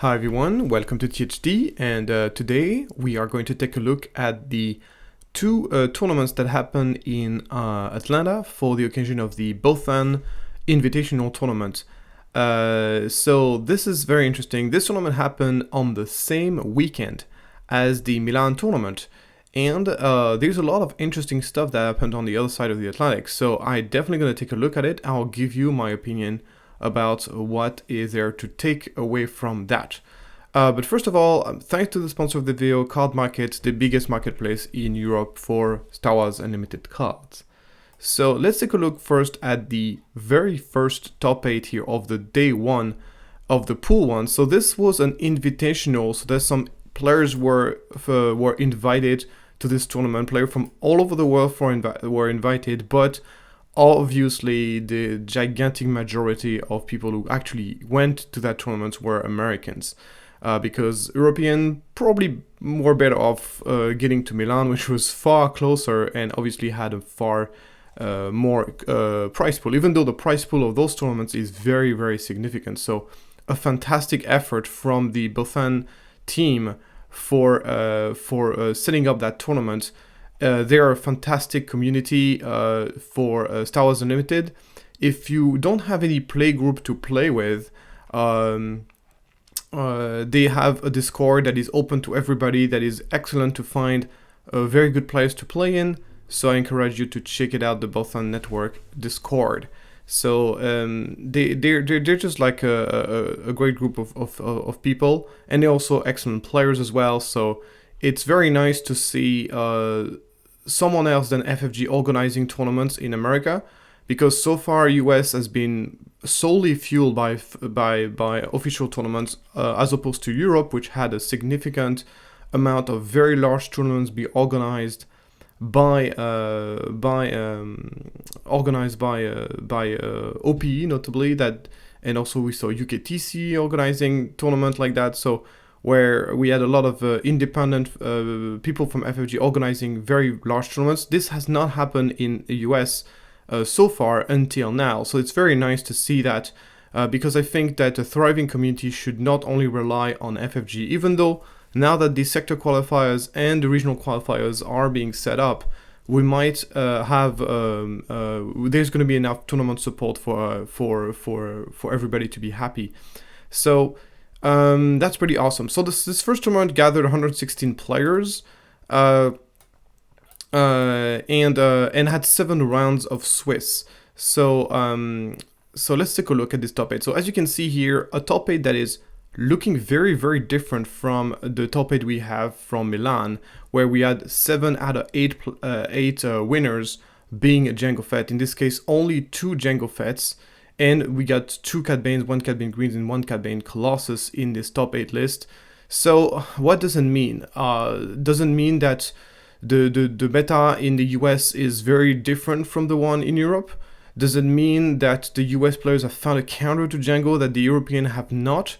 Hi everyone, welcome to THD, and today we are going to take a look at the two tournaments that happened in Atlanta for the occasion of the Bothan Invitational tournament. So this is very interesting. This tournament happened on the same weekend as the Milan tournament, and there's a lot of interesting stuff that happened on the other side of the Atlantic. So I'm definitely going to take a look at it. I'll give you my opinion about what is there to take away from that. But first of all, thanks to the sponsor of the video, Card Market, the biggest marketplace in Europe for Star Wars Unlimited cards. So let's take a look first at the very first top 8 here of the day 1 of the pool 1. So this was an invitational, so there's some players were invited to this tournament. Players from all over the world were invited, but obviously the gigantic majority of people who actually went to that tournament were Americans, because European probably were better off getting to Milan, which was far closer and obviously had a far more prize pool, even though the prize pool of those tournaments is very, very significant. So a fantastic effort from the Bothan team for setting up that tournament. They are a fantastic community for Star Wars Unlimited. If you don't have any play group to play with, they have a Discord that is open to everybody, that is excellent to find very good players to play in. So I encourage you to check it out, the Bothan Network Discord. So they're just like a great group of people, and they're also excellent players as well. So it's very nice to see someone else than FFG organizing tournaments in America, because so far US has been solely fueled by official tournaments, as opposed to Europe, which had a significant amount of very large tournaments be organized by OPE notably, that, and also we saw UKTC organizing tournament like that. So where we had a lot of independent people from FFG organizing very large tournaments. This has not happened in the US so far until now. So it's very nice to see that, because I think that a thriving community should not only rely on FFG, even though now that the sector qualifiers and the regional qualifiers are being set up, we might have there's going to be enough tournament support for everybody to be happy. So that's pretty awesome. So this first tournament gathered 116 players, and had 7 rounds of Swiss. So so let's take a look at this top 8. So as you can see here, a top 8 that is looking very, very different from the top 8 we have from Milan, where we had 7 out of 8 winners being a Jango Fett. In this case, only 2 Jango Fetts. And we got 2 Cad Banes, 1 Cad Bane Greens, and 1 Cad Bane Colossus in this top 8 list. So what does it mean? Doesn't mean that the meta in the US is very different from the one in Europe. Does it mean that the US players have found a counter to Jango that the European have not?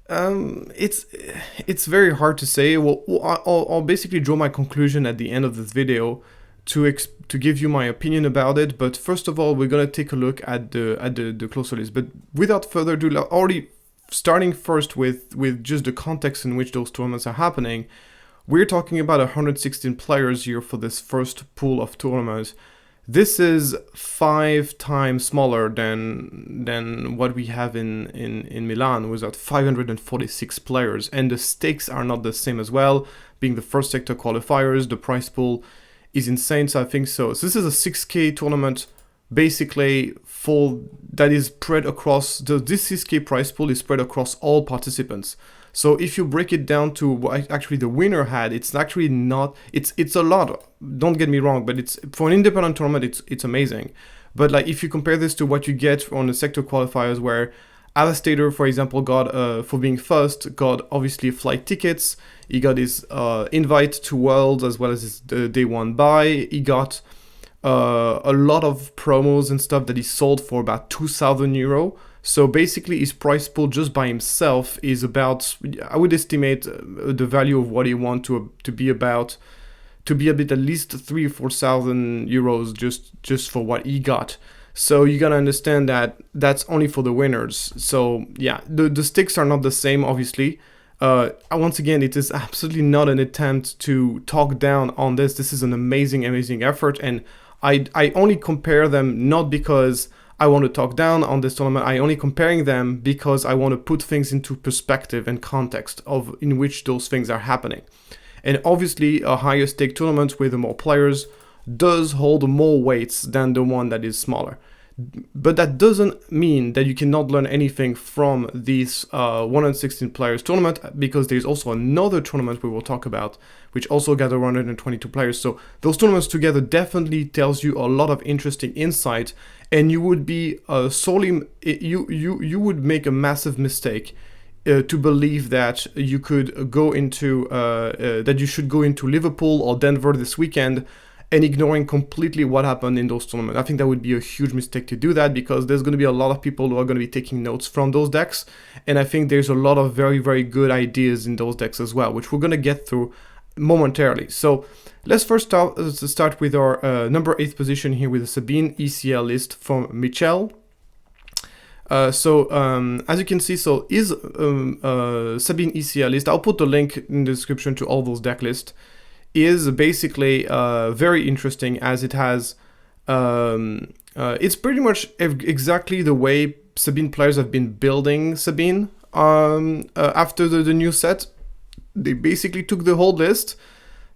It's very hard to say. Well, I'll basically draw my conclusion at the end of this video to give you my opinion about it. But first of all, we're gonna take a look at the closer list. But without further ado, already starting first with just the context in which those tournaments are happening, we're talking about 116 players here for this first pool of tournaments. This is 5 times smaller than what we have in Milan, with 546 players, and the stakes are not the same as well. Being the first sector qualifiers, the prize pool is insane. So I think so. So this is a 6K tournament, basically that is spread across this 6K prize pool is spread across all participants. So if you break it down to what actually the winner had, it's actually not, it's a lot, don't get me wrong, but it's, for an independent tournament, it's amazing. But like, if you compare this to what you get on the sector qualifiers, where Alastair, for example, got, for being first, got obviously flight tickets, he got his invite to Worlds as well as his day 1 buy, he got a lot of promos and stuff that he sold for about 2,000 euro. So basically his price pool just by himself is about, I would estimate the value of what he wants to be about, to be a bit at least 3,000 or 4,000 euros just for what he got. So you gotta understand that that's only for the winners. So yeah, the stakes are not the same, obviously. Once again, it is absolutely not an attempt to talk down on this. This is an amazing, amazing effort, and I only compare them not because I want to talk down on this tournament. I only comparing them because I want to put things into perspective and context of in which those things are happening. And obviously, a higher stake tournament with more players does hold more weights than the one that is smaller. But that doesn't mean that you cannot learn anything from these 116 players tournament, because there's also another tournament we will talk about, which also gather 122 players. So those tournaments together definitely tells you a lot of interesting insight, and you would be you would make a massive mistake to believe that you could go into that you should go into Liverpool or Denver this weekend and ignoring completely what happened in those tournaments. I think that would be a huge mistake to do that, because there's going to be a lot of people who are going to be taking notes from those decks, and I think there's a lot of very, very good ideas in those decks as well, which we're going to get through momentarily. So let's first start with our number 8 position here with the Sabine ECL list from Michel. As you can see, so is Sabine ECL list, I'll put the link in the description to all those deck lists, is basically very interesting, as it has it's pretty much exactly the way Sabine players have been building Sabine after the new set. They basically took the whole list,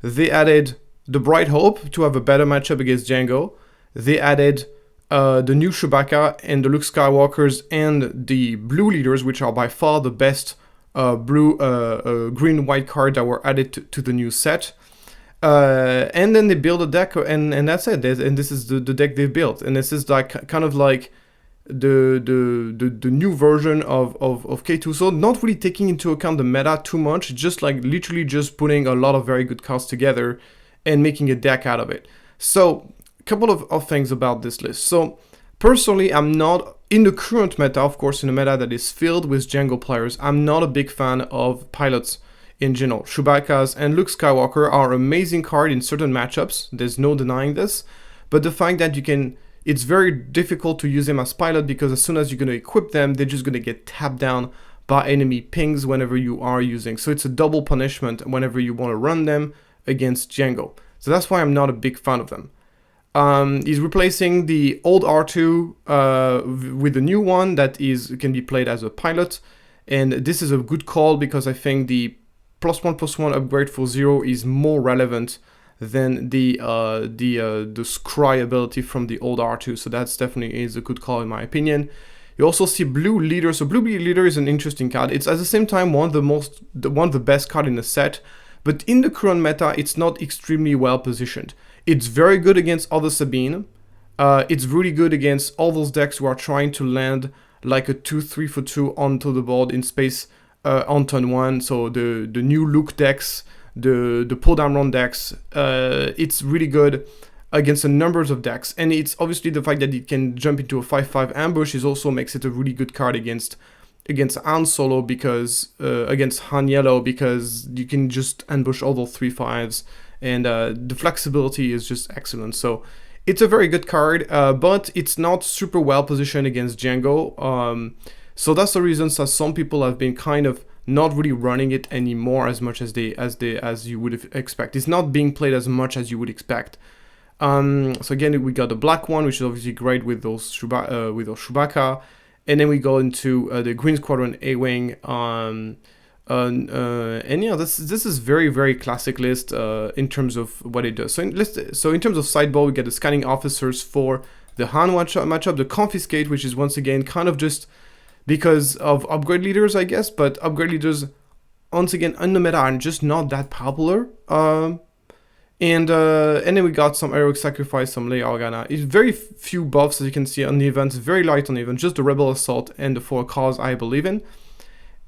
they added the Bright Hope to have a better matchup against Jango, they added the new Chewbacca and the Luke Skywalkers and the blue leaders, which are by far the best green white card that were added to the new set. And then they build a deck, and that's it. And this is the deck they built, and this is like kind of like the new version of K2. So not really taking into account the meta too much, just like literally just putting a lot of very good cards together and making a deck out of it. So a couple of things about this list. So personally, I'm not in the current meta, of course, in a meta that is filled with Jango players. I'm not a big fan of pilots in general. Chewbacca's and Luke Skywalker are amazing cards in certain matchups, there's no denying this, but the fact that it's very difficult to use them as pilot, because as soon as you're going to equip them, they're just going to get tapped down by enemy pings whenever you are using. So it's a double punishment whenever you want to run them against Jango. So that's why I'm not a big fan of them. He's replacing the old R2 with the new one that can be played as a pilot, and this is a good call, because I think the +1/+1 upgrade for 0 is more relevant than the scry ability from the old R2. So that's definitely is a good call in my opinion. You also see Blue Leader. So Blue Leader is an interesting card. It's at the same time one of the best card in the set, but in the current meta, it's not extremely well positioned. It's very good against other Sabine. It's really good against all those decks who are trying to land like a 2/3 for 2 onto the board in space on turn 1, so the new Luke decks, the pull down run decks, it's really good against a numbers of decks, and it's obviously the fact that it can jump into a 5/5 ambush is also makes it a really good card against Han Solo, because against Han Yellow, because you can just ambush all those 3/5s, and the flexibility is just excellent. So it's a very good card, but it's not super well positioned against Jango. So that's the reason that some people have been kind of not really running it anymore as much as you would expect. It's not being played as much as you would expect. So again, we got the black one, which is obviously great with those Chewbacca, and then we go into the Green Squadron A-Wing. And yeah, this is very, very classic list in terms of what it does. So in terms of sideboard, we get the Scanning Officers for the Han matchup, the Confiscate, which is once again kind of just because of upgrade leaders, I guess, but upgrade leaders, once again, on the meta are just not that popular. And then we got some Heroic Sacrifice, some Leia Organa. It's very few buffs, as you can see on the events, very light on the event, just the Rebel Assault and the 4 Cause I believe in.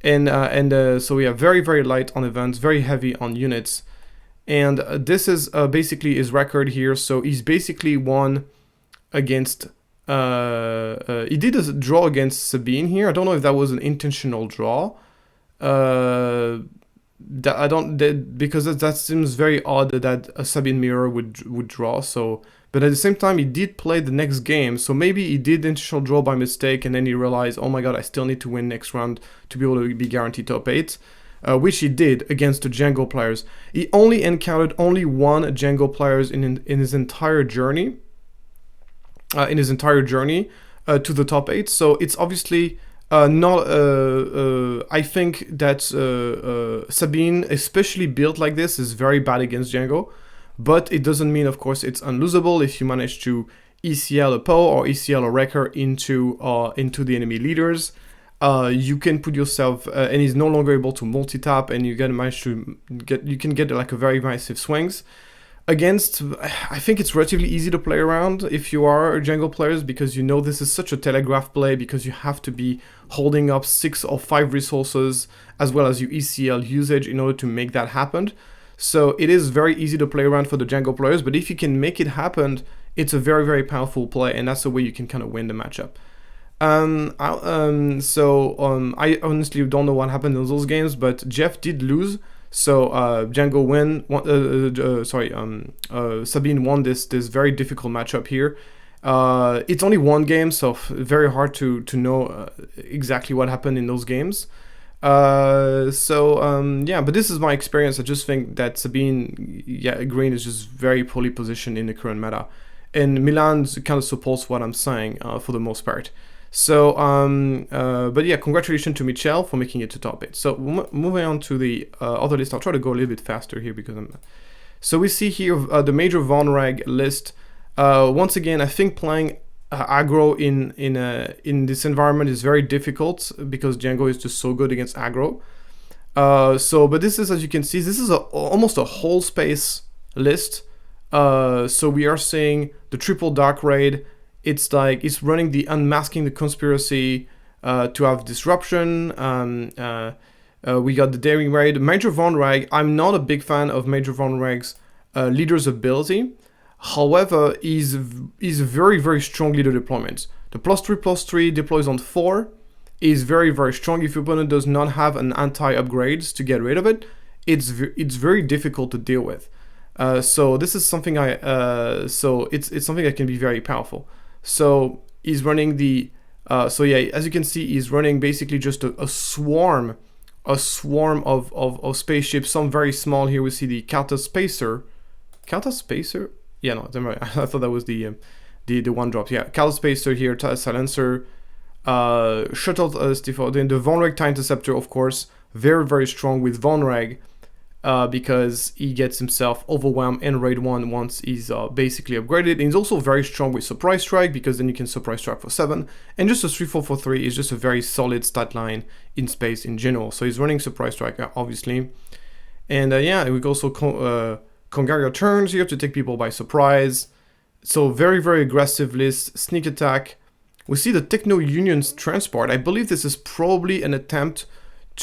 So we are very, very light on events, very heavy on units. And this is basically his record here. So he's basically won against... he did a draw against Sabine here. I don't know if that was an intentional draw. Because that seems very odd that a Sabine mirror would draw. So, but at the same time, he did play the next game, so maybe he did initial draw by mistake, and then he realized, oh my god, I still need to win next round to be able to be guaranteed top 8, which he did against the Jango players. He only encountered only one Jango players in his entire journey, to the top 8, so it's obviously not. I think that Sabine, especially built like this, is very bad against Jango. But it doesn't mean, of course, it's unlosable if you manage to ECL a Poe or ECL a Wrecker into the enemy leaders. You can put yourself, and he's no longer able to multi-tap, and you can get like a very massive swings. Against, I think it's relatively easy to play around if you are Jango players, because you know this is such a telegraph play, because you have to be holding up 6 or 5 resources as well as your ECL usage in order to make that happen. So it is very easy to play around for the Jango players, but if you can make it happen, it's a very, very powerful play, and that's the way you can kind of win the matchup. I honestly don't know what happened in those games, but Jeff did lose. So Jango Sabine won this very difficult matchup here. It's only one game, so very hard to know exactly what happened in those games. But this is my experience. I just think that Sabine, green is just very poorly positioned in the current meta, and Milan kind of supports what I'm saying for the most part. So, but yeah, congratulations to Michel for making it to top 8. So moving on to the other list, I'll try to go a little bit faster here because So we see here the major Vonreg list. Once again, I think playing aggro in this environment is very difficult because Jango is just so good against aggro. But this is, as you can see, this is almost a whole space list. So we are seeing the triple dark raid. It's like it's running the unmasking the conspiracy to have disruption. We got the daring raid. Major Vonreg. I'm not a big fan of Major Vonreg's leader's ability. However, he's a very, very strong leader deployment. The +3/+3 deploys on 4 is very, very strong. If your opponent does not have an anti-upgrades to get rid of it, it's very difficult to deal with. So this is something it's something that can be very powerful. So he's running the as you can see, he's running basically just a swarm of spaceships. Some very small. Here we see the Carta Spacer. Yeah, no, I thought that was the one drop. Yeah, Carta Spacer here, Silencer, Shuttle Stifo. Then the Vonreg TIE Interceptor, of course, very, very strong with Vonreg. Because he gets himself overwhelmed in raid 1 once he's basically upgraded. And he's also very strong with Surprise Strike, because then you can Surprise Strike for 7. And just a 3/4/3 is just a very solid stat line in space in general. So he's running Surprise Strike, obviously. And we can also Congaria turns here to take people by surprise. So very, very aggressive list. Sneak attack. We see the Techno Union's transport. I believe this is probably an attempt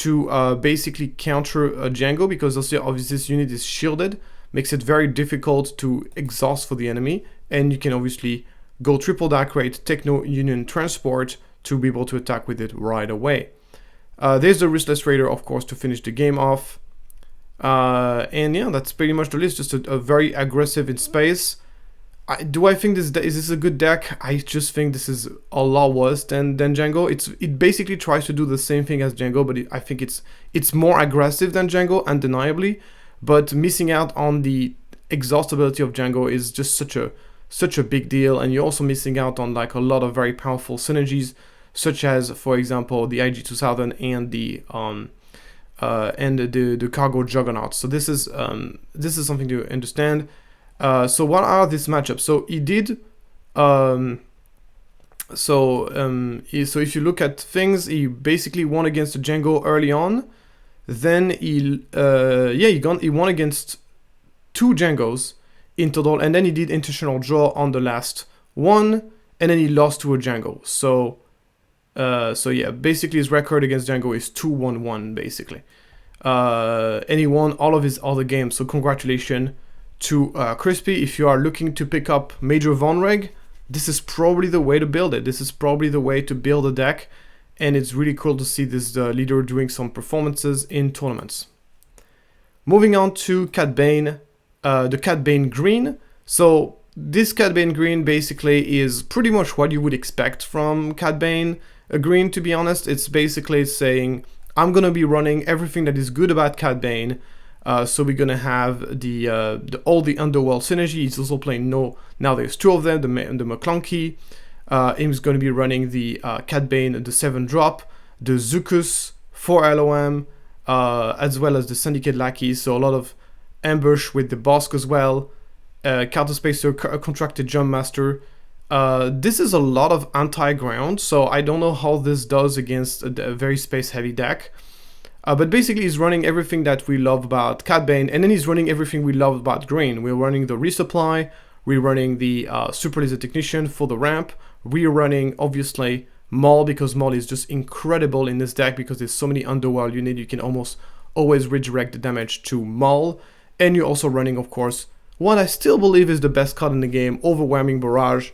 to basically counter Jango, because obviously this unit is shielded, makes it very difficult to exhaust for the enemy, and you can obviously go triple dark raid, Techno Union transport to be able to attack with it right away. There's the Riskless Raider, of course, to finish the game off. That's pretty much the list, just a very aggressive in space. Do I think is this a good deck? I just think this is a lot worse than Jango. It basically tries to do the same thing as Jango, but I think it's more aggressive than Jango, undeniably. But missing out on the exhaustibility of Jango is just such a big deal, and you're also missing out on like a lot of very powerful synergies, such as, for example, the IG-2000 and the cargo Juggernaut. So this is something to understand. So what are these matchups? So he did. So if you look at things, he basically won against the Jango early on. Then he won against 2 Jangos in total, and then he did intentional draw on the last one, and then he lost to a Jango. So basically his record against Jango is 2-1-1 basically, and he won all of his other games. So congratulations to Crispy. If you are looking to pick up Major Vonreg, this is probably the way to build it. This is probably the way to build a deck, and it's really cool to see this leader doing some performances in tournaments. Moving on to Cad Bane, the Cad Bane green. So this Cad Bane green basically is pretty much what you would expect from Cad Bane green, to be honest. It's basically saying, I'm going to be running everything that is good about Cad Bane. So we're going to have the all the Underworld synergy. He's also playing now there's 2 of them, the McClunky. He's going to be running the Cad Bane, the 7-drop, the Zucus, 4 LOM, as well as the Syndicate Lackeys. So a lot of ambush with the Bosk as well. Counter Spacer, Contracted Jump Master. This is a lot of anti-ground, so I don't know how this does against a very space-heavy deck. But basically, he's running everything that we love about Cad Bane, and then he's running everything we love about green. We're running the Resupply, we're running the Super Laser Technician for the ramp, we're running, obviously, Maul, because Maul is just incredible in this deck because there's so many Underworld units, you can almost always redirect the damage to Maul. And you're also running, of course, what I still believe is the best card in the game, Overwhelming Barrage.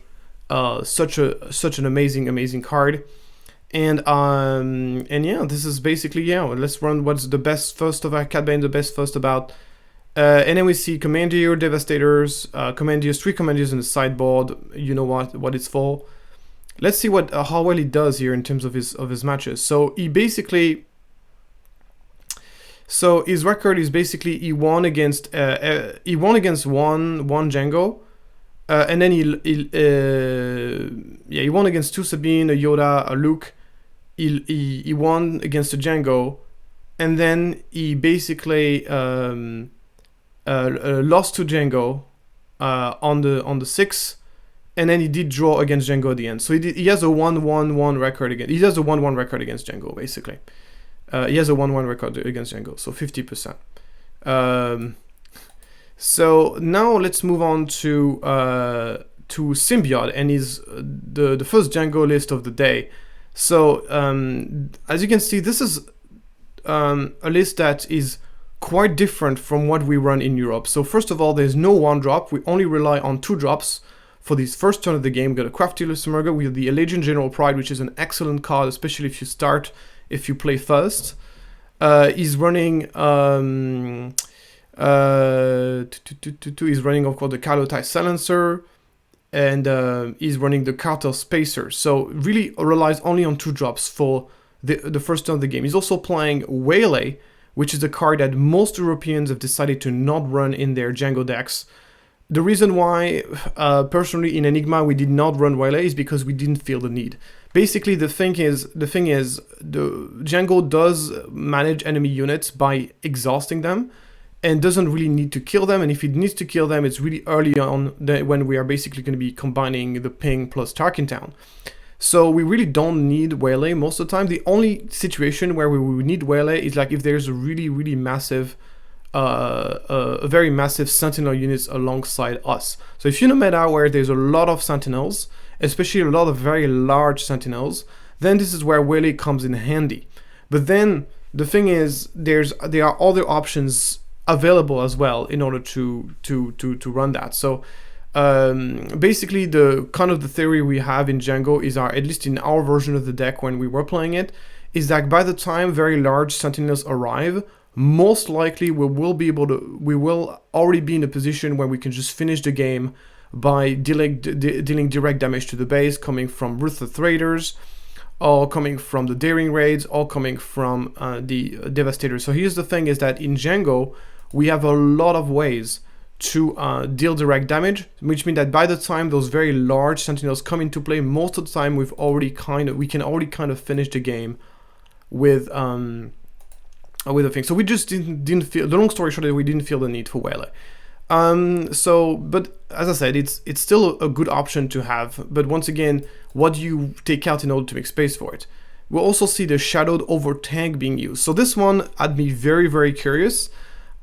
Such an amazing card. And yeah, this is basically, yeah, let's run what's the best first of our Cad Bane, the best first about. And then we see Commandeer, Devastators, Commandeers, 3 Commandeers in the sideboard. You know what it's for. Let's see what how well he does here in terms of his matches. So he basically, so his record is basically he won against one Jango, and then he won against 2 Sabine, a Yoda, a Luke. He won against a Jango, and then he basically lost to Jango on the 6th, and then he did draw against Jango at the end. So he has a 1-1-1 record against. He has a 1-1 record against Jango, basically. He has a 1-1 record against Jango, so 50%. So now let's move on to Symbiote, and is the first Jango list of the day. So as you can see, this is a list that is quite different from what we run in Europe. So first of all, there's no 1-drop. We only rely on 2 drops for this first turn of the game. We got a Crafty Lucimerger with the Allegiant General Pride, which is an excellent card, especially if you play first. He's running he's running, of course, the Carlotai Silencer, and he's running the Carter Spacer. So really relies only on 2 drops for the first turn of the game. He's also playing Waylay, which is a card that most Europeans have decided to not run in their Jango decks. The reason why, personally, in Enigma we did not run Waylay is because we didn't feel the need. Basically, the thing is, the Jango does manage enemy units by exhausting them, and doesn't really need to kill them. And if it needs to kill them, it's really early on when we are basically going to be combining the Ping plus Tarkintown. So we really don't need Waylay most of the time. The only situation where we would need Waylay is like if there's a really massive, a very massive Sentinel units alongside us. So if you're in a meta where there's a lot of Sentinels, especially a lot of very large Sentinels, then this is where Waylay comes in handy. But then the thing is, there are other options available as well in order to run that. So basically, the kind of the theory we have in Jango is, at least in our version of the deck when we were playing it, is that by the time very large Sentinels arrive, most likely we will already be in a position where we can just finish the game by dealing direct damage to the base, coming from Ruthless Raiders, or coming from the Daring Raids, or coming from the Devastators. So here's the thing, is that in Jango, we have a lot of ways to deal direct damage, which means that by the time those very large Sentinels come into play, most of the time we can already kind of finish the game with a thing. So we just didn't feel, the long story short, we didn't feel the need for Waylay. But as I said, it's still a good option to have. But once again, what do you take out in order to make space for it? We'll also see the Shadowed Over Tank being used. So this one had me very curious.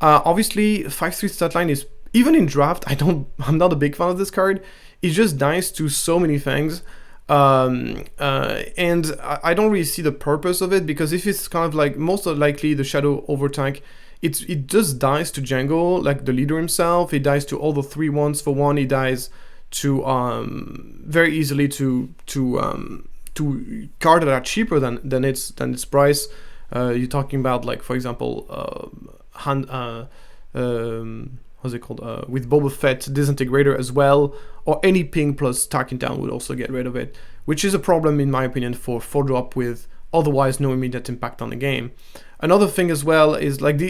Obviously, 5/3 stat line is, even in draft, I'm not a big fan of this card. It just dies to so many things. And I don't really see the purpose of it, because if it's kind of like, most likely the Shadow Over Tank, it just dies to Jango, like the leader himself. It dies to all the 3/1s for 1. It dies to very easily to cards that are cheaper than its price. You're talking about, like, for example, how's it called, with Boba Fett disintegrator as well, or any ping plus stacking down would also get rid of it, which is a problem in my opinion for 4-drop with otherwise no immediate impact on the game. Another thing as well is like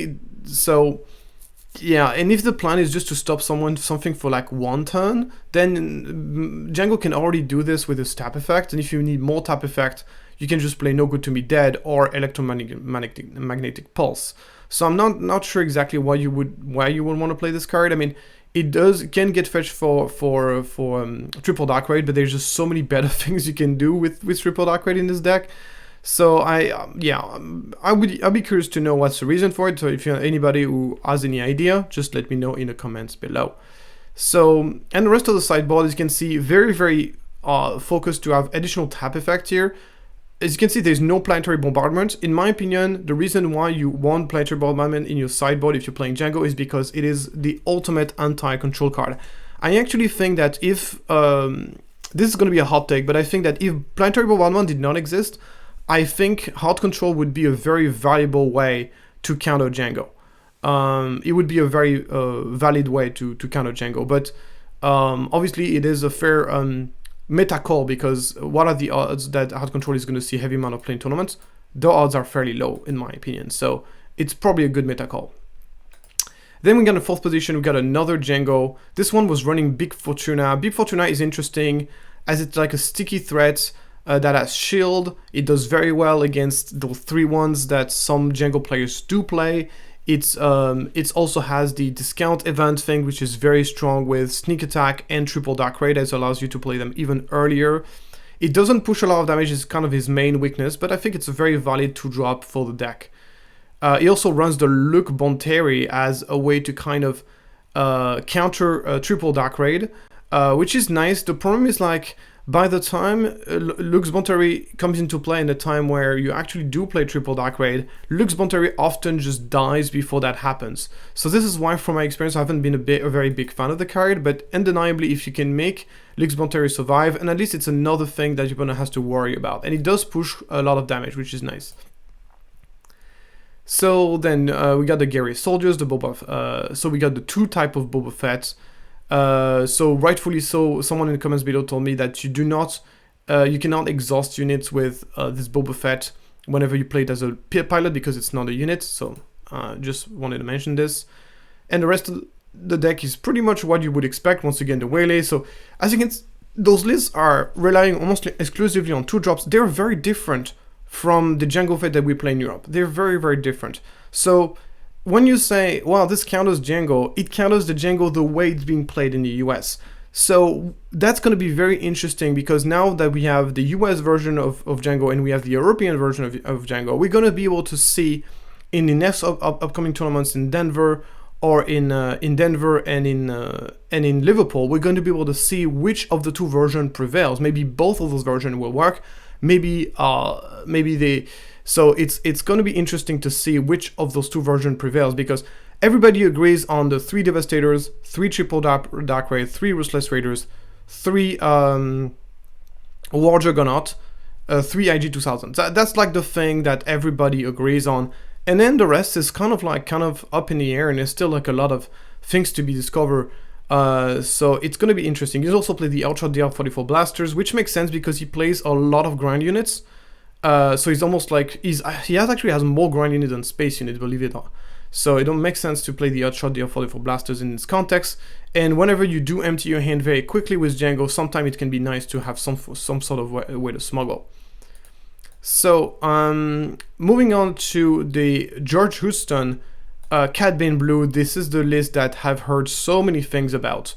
yeah, and if the plan is just to stop something for like one turn, then Jango can already do this with his tap effect, and if you need more tap effect, you can just play No Good to Me Dead or Electromagnetic Pulse. So I'm not sure exactly why you would want to play this card. I mean, it can get fetched for Triple Dark Raid, but there's just so many better things you can do with Triple Dark Raid in this deck. So I'll be curious to know what's the reason for it. So if you have anybody who has any idea, just let me know in the comments below. So, and the rest of the sideboard, as you can see, very, very focused to have additional tap effect here. As you can see, there's no planetary bombardment. In my opinion, the reason why you want planetary bombardment in your sideboard if you're playing Jango is because it is the ultimate anti-control card. I actually think that if, this is going to be a hot take, but I think that if planetary bombardment did not exist, I think hard control would be a very valuable way to counter Jango. It would be a very valid way to counter Jango, but obviously it is a fair meta call, because what are the odds that hard control is going to see heavy amount of play in tournaments? The odds are fairly low in my opinion, so it's probably a good meta call. Then we got in 4th position, we got another Jango. This one was running Big Fortuna. Big Fortuna is interesting as it's like a sticky threat that has shield. It does very well against those 3/1s that some Jango players do play. It also has the discount event thing, which is very strong with sneak attack and triple dark raid, as allows you to play them even earlier. It doesn't push a lot of damage, it's kind of his main weakness, but I think it's a very valid 2-drop for the deck. He also runs the Luke Bonteri as a way to kind of counter triple dark raid, which is nice. The problem is, like, by the time Luke's Bonteri comes into play in a time where you actually do play triple dark raid, Luke's Bonteri often just dies before that happens. So this is why, from my experience, I haven't been a very big fan of the card, but undeniably, if you can make Luke's Bonteri survive, and at least it's another thing that your opponent has to worry about. And it does push a lot of damage, which is nice. So then we got the Gary Soldiers, the Boba, so we got the 2 type of Boba Fett. So rightfully so, someone in the comments below told me that you cannot exhaust units with this Boba Fett whenever you play it as a pilot, because it's not a unit. So just wanted to mention this. And the rest of the deck is pretty much what you would expect. Once again, the Waylay. So as you can see, those lists are relying almost exclusively on 2-drops. They're very different from the Jango Fett that we play in Europe. They're very, very different. So when you say, well, this counters Jango, it counters the Jango the way it's being played in the US. So that's going to be very interesting, because now that we have the US version of Jango and we have the European version of Jango, we're going to be able to see in the next upcoming tournaments in Denver, or in Denver and in Liverpool, we're going to be able to see which of the 2 versions prevails. Maybe both of those versions will work. So it's going to be interesting to see which of those 2 versions prevails, because everybody agrees on the 3 Devastators, 3 Triple Dark Raid, 3 Ruthless Raiders, 3 War Juggernaut, 3 IG-2000. That's like the thing that everybody agrees on. And then the rest is kind of up in the air, and there's still like a lot of things to be discovered. So it's going to be interesting. He's also played the Ultra DR44 Blasters, which makes sense because he plays a lot of grind units. So he's almost like, he actually has more grind units than space units, believe it or not. So it don't make sense to play the Ultra DR44 Blasters in this context. And whenever you do empty your hand very quickly with Jango, sometimes it can be nice to have some sort of way to smuggle. So moving on to the George Houston Cad Bane Blue. This is the list that I've heard so many things about,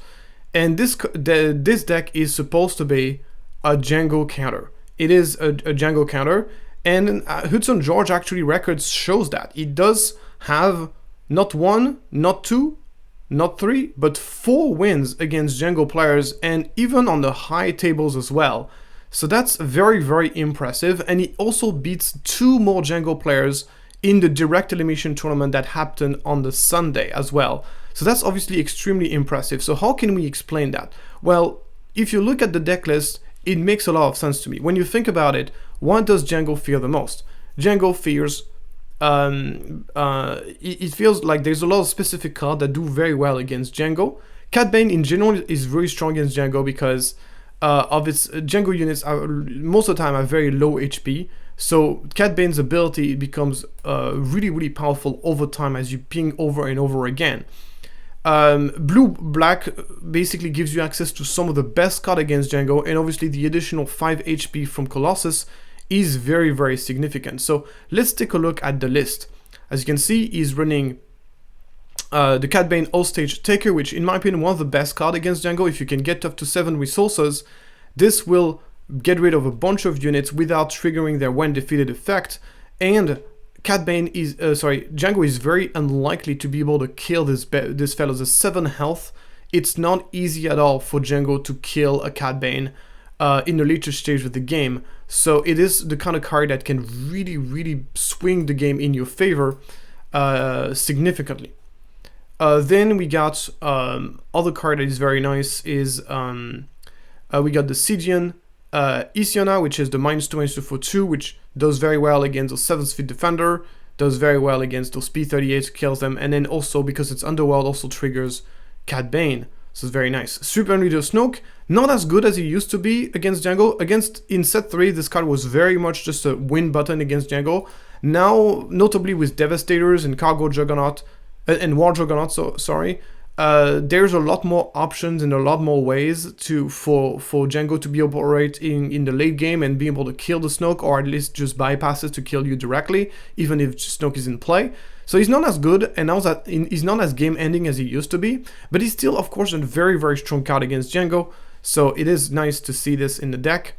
and this deck is supposed to be a Jango counter. It is a Jango counter, and Hudson George actually records shows that it does have not 1, not 2, not 3, but 4 wins against Jango players, and even on the high tables as well. So that's very, very impressive, and he also beats 2 more Jango players in the direct elimination tournament that happened on the Sunday as well. So that's obviously extremely impressive. So how can we explain that? Well, if you look at the deck list, it makes a lot of sense to me. When you think about it, what does Jango fear the most? Jango fears it feels like there's a lot of specific cards that do very well against Jango. Cad Bane in general is very strong against Jango because of its Jango units are most of the time are very low HP. So Cad Bane's ability becomes really powerful over time as you ping over and over again. Blue-black basically gives you access to some of the best cards against Jango, and obviously the additional 5 HP from Colossus is very significant. So let's take a look at the list. As you can see, he's running the Cad Bane All-Stage Taker, which in my opinion one of the best cards against Jango. If you can get up to 7 resources, this will get rid of a bunch of units without triggering their when defeated effect, and Jango is very unlikely to be able to kill this fellow. The 7 health, it's not easy at all for Jango to kill a Cad Bane in the later stage of the game. So it is the kind of card that can really swing the game in your favor significantly. Then we got other card that is very nice is we got the Sidian ECL, which is the -2/-2 for 2, which does very well against the 7th feet defender, does very well against those P38, kills them, and then also because it's underworld also triggers Cad Bane, so it's very nice. Super Leader Snoke, not as good as he used to be against Jango. In set 3, this card was very much just a win button against Jango. Now, notably with Devastators and Cargo Juggernaut, and War Juggernaut, there's a lot more options and a lot more ways for Jango to be able to operate in the late game and be able to kill the Snoke, or at least just bypass it to kill you directly, even if Snoke is in play. So he's not as good, and now he's not as game ending as he used to be, but he's still, of course, a very strong card against Jango. So it is nice to see this in the deck.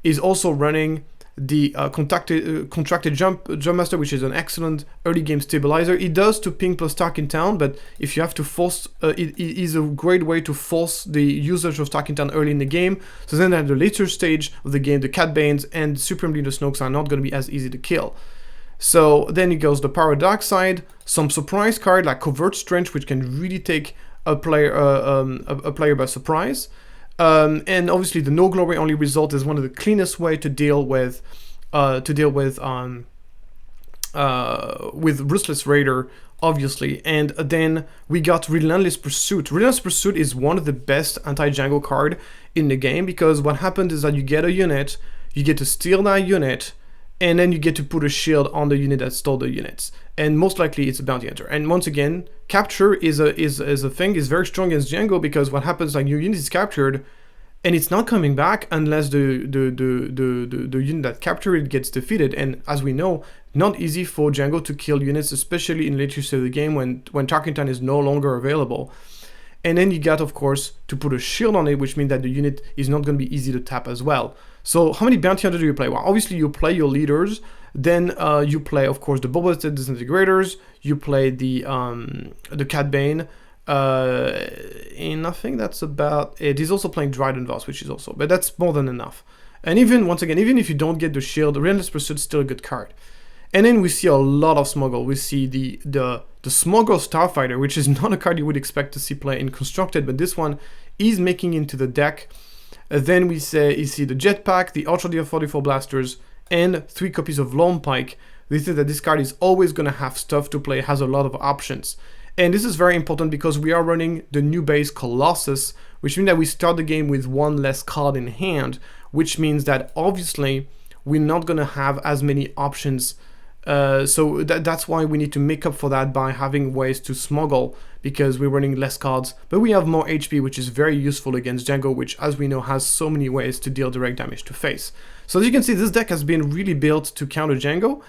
He's also running the contracted jump master, which is an excellent early game stabilizer. It does to ping plus Tark in town, but if you have to force it is a great way to force the usage of Tark in town early in the game. So then at the later stage of the game, the Cad Banes and Supreme Leader Snokes are not going to be as easy to kill. So then it goes the Power Dark Side, some surprise card like Covert Strength, which can really take a player by surprise. And obviously the no glory only result is one of the cleanest way to deal with Ruthless Raider, obviously. And then we got Relentless Pursuit. Relentless Pursuit is one of the best anti-Jango card in the game, because what happens is that you get a unit, you get to steal that unit, and then you get to put a shield on the unit that stole the units, and most likely it's a bounty hunter. And once again, capture is a thing, is very strong against Jango, because what happens, like, your unit is captured and it's not coming back unless the unit that captured it gets defeated. And as we know, not easy for Jango to kill units, especially in later stage of the game when Tarkentan is no longer available. And then you got, of course, to put a shield on it, which means that the unit is not going to be easy to tap as well. So how many bounty hunters do you play? Well, obviously you play your leaders, then you play, of course, the Boba Disintegrators, you play the Cad Bane, and I think that's about it. He's also playing Dryden Vos, which is also, but that's more than enough. And even, once again, even if you don't get the shield, the Relentless Pursuit is still a good card. And then we see a lot of Smuggle. We see the Smuggle Starfighter, which is not a card you would expect to see play in Constructed, but this one is making into the deck. Then you see the Jetpack, the Ultra DR44 Blasters, and 3 copies of Lone Pike. We think that this card is always going to have stuff to play, has a lot of options. And this is very important because we are running the new base Colossus, which means that we start the game with 1 less card in hand, which means that obviously we're not going to have as many options. So that's why we need to make up for that by having ways to smuggle, because we're running less cards, but we have more HP, which is very useful against Jango, which, as we know, has so many ways to deal direct damage to face. So as you can see, this deck has been really built to counter Jango,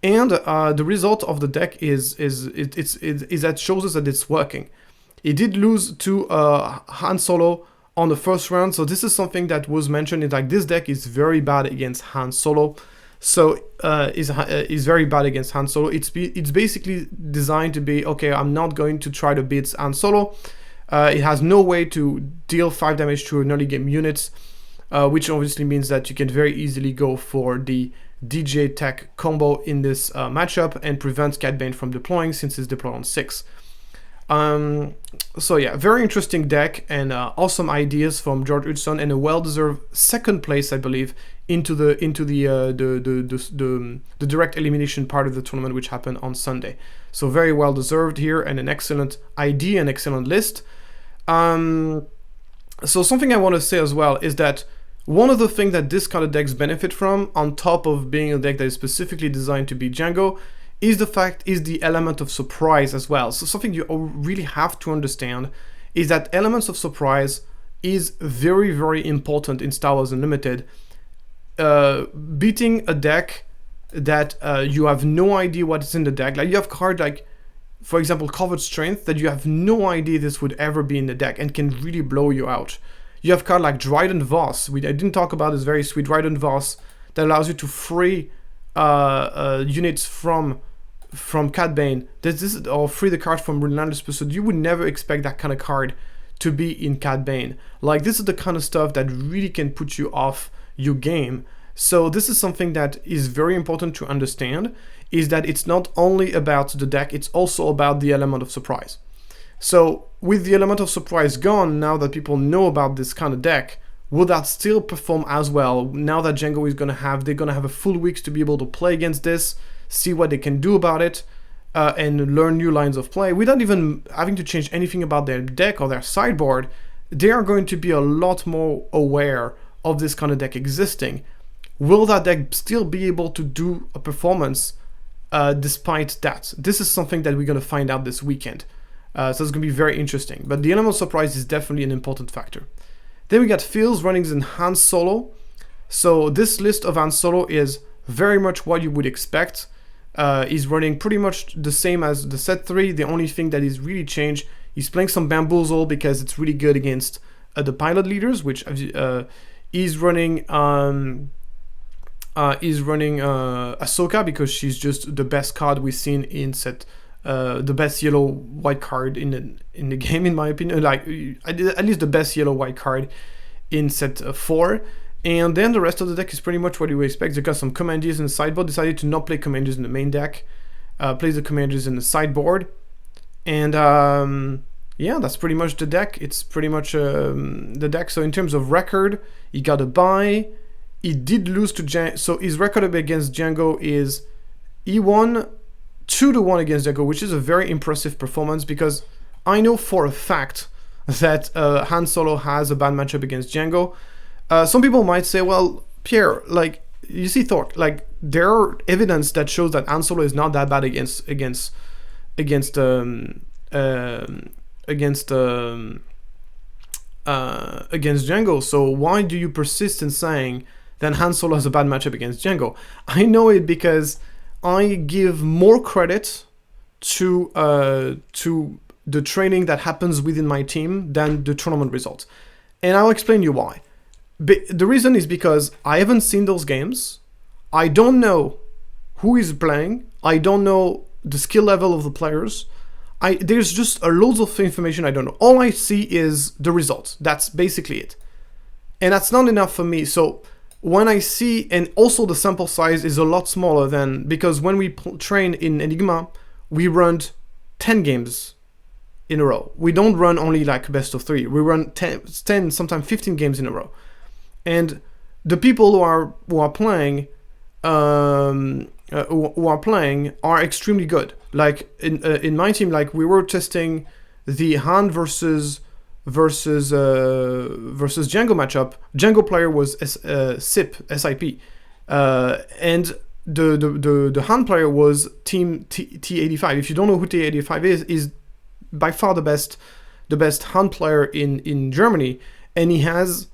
and the result of the deck is that shows us that it's working. It did lose to Han Solo on the first round, so this is something that was mentioned. It's like this deck is very bad against Han Solo. So is very bad against Han Solo. It's basically designed to be, okay, I'm not going to try to beat Han Solo. It has no way to deal 5 damage to an early game units, which obviously means that you can very easily go for the DJ Tech combo in this matchup and prevent Cad Bane from deploying, since it's deployed on 6. So yeah, very interesting deck, and awesome ideas from George Hudson, and a well-deserved 2nd place, I believe, into the direct elimination part of the tournament, which happened on Sunday. So very well deserved here, and an excellent ID, an excellent list. So something I want to say as well is that one of the things that this kind of decks benefit from, on top of being a deck that is specifically designed to beat Jango, is the element of surprise as well. So something you really have to understand is that elements of surprise is very, very important in Star Wars Unlimited. Beating a deck that you have no idea what is in the deck, like you have card like, for example, Covered Strength, that you have no idea this would ever be in the deck and can really blow you out. You have card like Dryden Vos, I didn't talk about this very sweet Dryden Vos, that allows you to free units from Cad Bane, or free the card from Relentless Pursuit. You would never expect that kind of card to be in Cad Bane. Like, this is the kind of stuff that really can put you off your game. So this is something that is very important to understand, is that it's not only about the deck, it's also about the element of surprise. So with the element of surprise gone, now that people know about this kind of deck, will that still perform as well now that Jango is they're gonna have a full week to be able to play against this, see what they can do about it, and learn new lines of play without even having to change anything about their deck or their sideboard? They are going to be a lot more aware of this kind of deck existing. Will that deck still be able to do a performance despite that? This is something that we're going to find out this weekend. So it's going to be very interesting. But the element of surprise is definitely an important factor. Then we got Phil's runnings in Han Solo. So this list of Han Solo is very much what you would expect. He's running pretty much the same as the set 3. The only thing that is really changed, he's playing some Bamboozle because it's really good against the pilot leaders, which he's running Ahsoka because she's just the best card we've seen in set, the best yellow white card in the game, in my opinion. Like, at least the best yellow white card in set 4. And then the rest of the deck is pretty much what you would expect. They got some commanders in the sideboard, decided to not play commanders in the main deck, plays the commanders in the sideboard. And yeah, that's pretty much the deck. It's pretty much the deck. So in terms of record, he got a bye. He did lose to Jango. So his record against Jango is he won 2-1 against Jango, which is a very impressive performance, because I know for a fact that Han Solo has a bad matchup against Jango. Some people might say, well, Pierre, like, you see, Thor, like, there are evidence that shows that Han Solo is not that bad against Jango. So why do you persist in saying that Han Solo has a bad matchup against Jango? I know it because I give more credit to the training that happens within my team than the tournament results, and I'll explain you why. The reason is because I haven't seen those games. I don't know who is playing. I don't know the skill level of the players. There's just loads of information I don't know. All I see is the results. That's basically it. And that's not enough for me. So when I see, and also the sample size is a lot smaller than, because when we train in Enigma, we run 10 games in a row. We don't run only like best of 3. We run 10 sometimes 15 games in a row. And the people who are playing are extremely good. Like in my team, like we were testing the Han versus Jango matchup. Jango player was SIP, and the Han player was team T85. If you don't know who T85 is by far the best Han player in Germany, and he has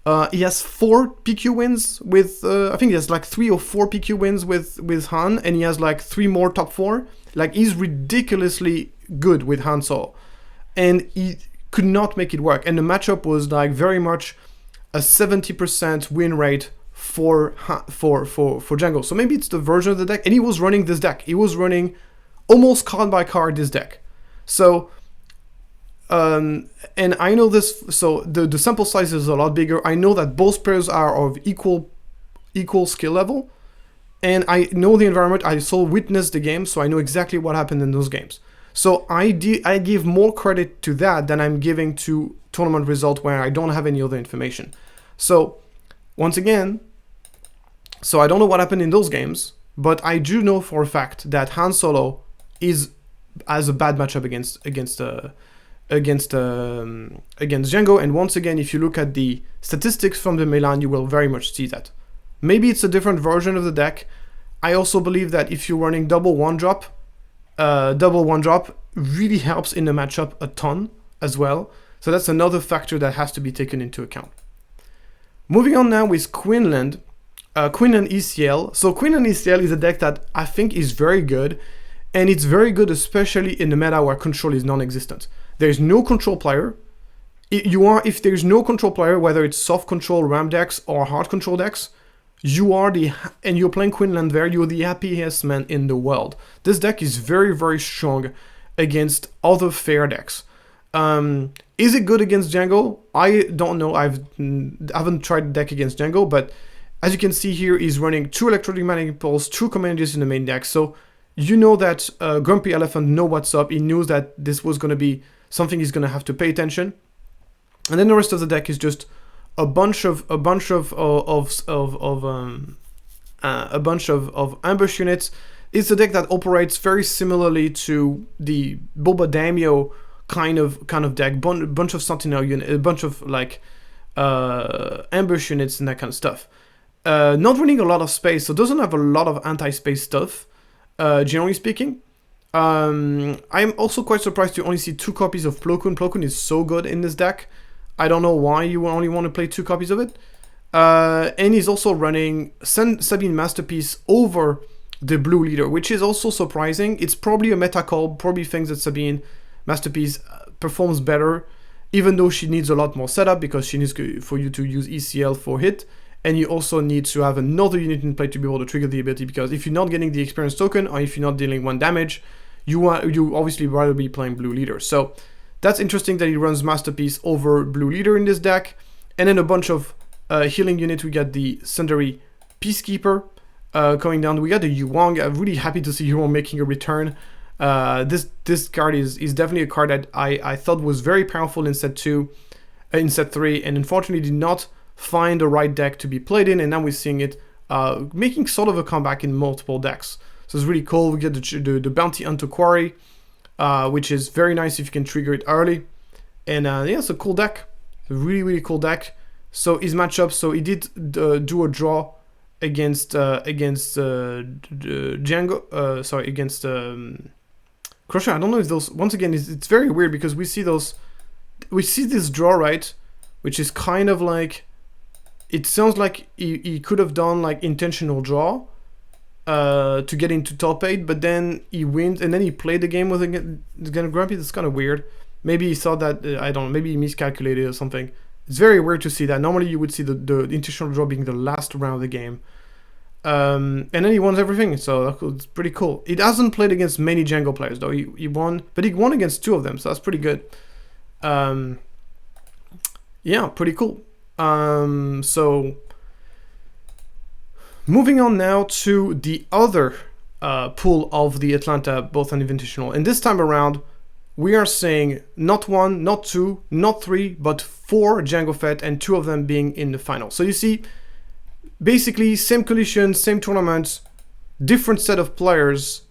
4 PQ wins with, I think he has like 3 or 4 PQ wins with Han, and he has like 3 more top 4. Like, he's ridiculously good with Han Solo, and he could not make it work. And the matchup was like very much a 70% win rate for Jango. So maybe it's the version of the deck, and he was running this deck. He was running almost card by card this deck. So and I know this, so the sample size is a lot bigger. I know that both players are of equal skill level, and I know the environment. I witnessed the game, so I know exactly what happened in those games. So I give more credit to that than I'm giving to tournament result where I don't have any other information. So once again, So I don't know what happened in those games, but I do know for a fact that Han Solo has a bad matchup against Jango. And once again, if you look at the statistics from the Milan, you will very much see that. Maybe it's a different version of the deck. I also believe that if you're running double one drop really helps in the matchup a ton as well. So that's another factor that has to be taken into account. Moving on now with Quinlan ECL. So Quinlan ECL is a deck that I think is very good, and it's very good especially in the meta where control is non-existent. There's no control player. If there's no control player, whether it's soft control RAM decks or hard control decks, and you're playing Quinlan there, you're the happiest man in the world. This deck is very, very strong against other fair decks. Is it good against Jango? I don't know. I haven't tried the deck against Jango, but as you can see here, he's running 2 Electromagnetic Pulse, 2 Commanders in the main deck. So you know that Grumpy Elephant know what's up. He knows that this was going to be something he's going to have to pay attention. And then the rest of the deck is just a bunch of ambush units. It's a deck that operates very similarly to the Boba Daimyo kind of deck, bunch of Sentinel unit, a bunch of like ambush units and that kind of stuff. Not running a lot of space, so doesn't have a lot of anti-space stuff, generally speaking. I'm also quite surprised to only see 2 copies of Plo Koon. Plo Koon is so good in this deck. I don't know why you only want to play 2 copies of it. And he's also running Sabine Masterpiece over the blue leader, which is also surprising. It's probably a meta call, probably thinks that Sabine Masterpiece performs better, even though she needs a lot more setup because she needs for you to use ECL for hit. And you also need to have another unit in play to be able to trigger the ability, because if you're not getting the experience token or if you're not dealing 1 damage, you obviously rather be playing blue leader. So that's interesting that he runs Masterpiece over blue leader in this deck. And then a bunch of healing units. We got the Sundari Peacekeeper going down. We got the Yuang. I'm really happy to see Yuang making a return. This card is definitely a card that I thought was very powerful in set 2, in set 3, and unfortunately did not find the right deck to be played in, and now we're seeing it making sort of a comeback in multiple decks. So it's really cool. We get the Bounty Hunter Quarry, which is very nice if you can trigger it early. And yeah, it's a cool deck. A really, really cool deck. So his matchup, so he did do a draw against Jango, against Crusher. I don't know if those, once again, it's very weird because we see this draw, right, which is kind of like, it sounds like he could have done like intentional draw to get into top 8, but then he wins and then he played the game with against Grumpy. That's kind of weird. Maybe he thought that, I don't know, maybe he miscalculated or something. It's very weird to see that. Normally you would see the intentional draw being the last round of the game. And then he won everything, so it's pretty cool. It hasn't played against many Jango players though. He won, but he won against 2 of them, so that's pretty good. Yeah, pretty cool. So moving on now to the other pool of the Atlanta Bothan Invitational, and this time around we are saying not 1, not 2, not 3, but 4 Jango Fett, and 2 of them being in the final. So you see, basically same conditions, same tournaments, different set of players,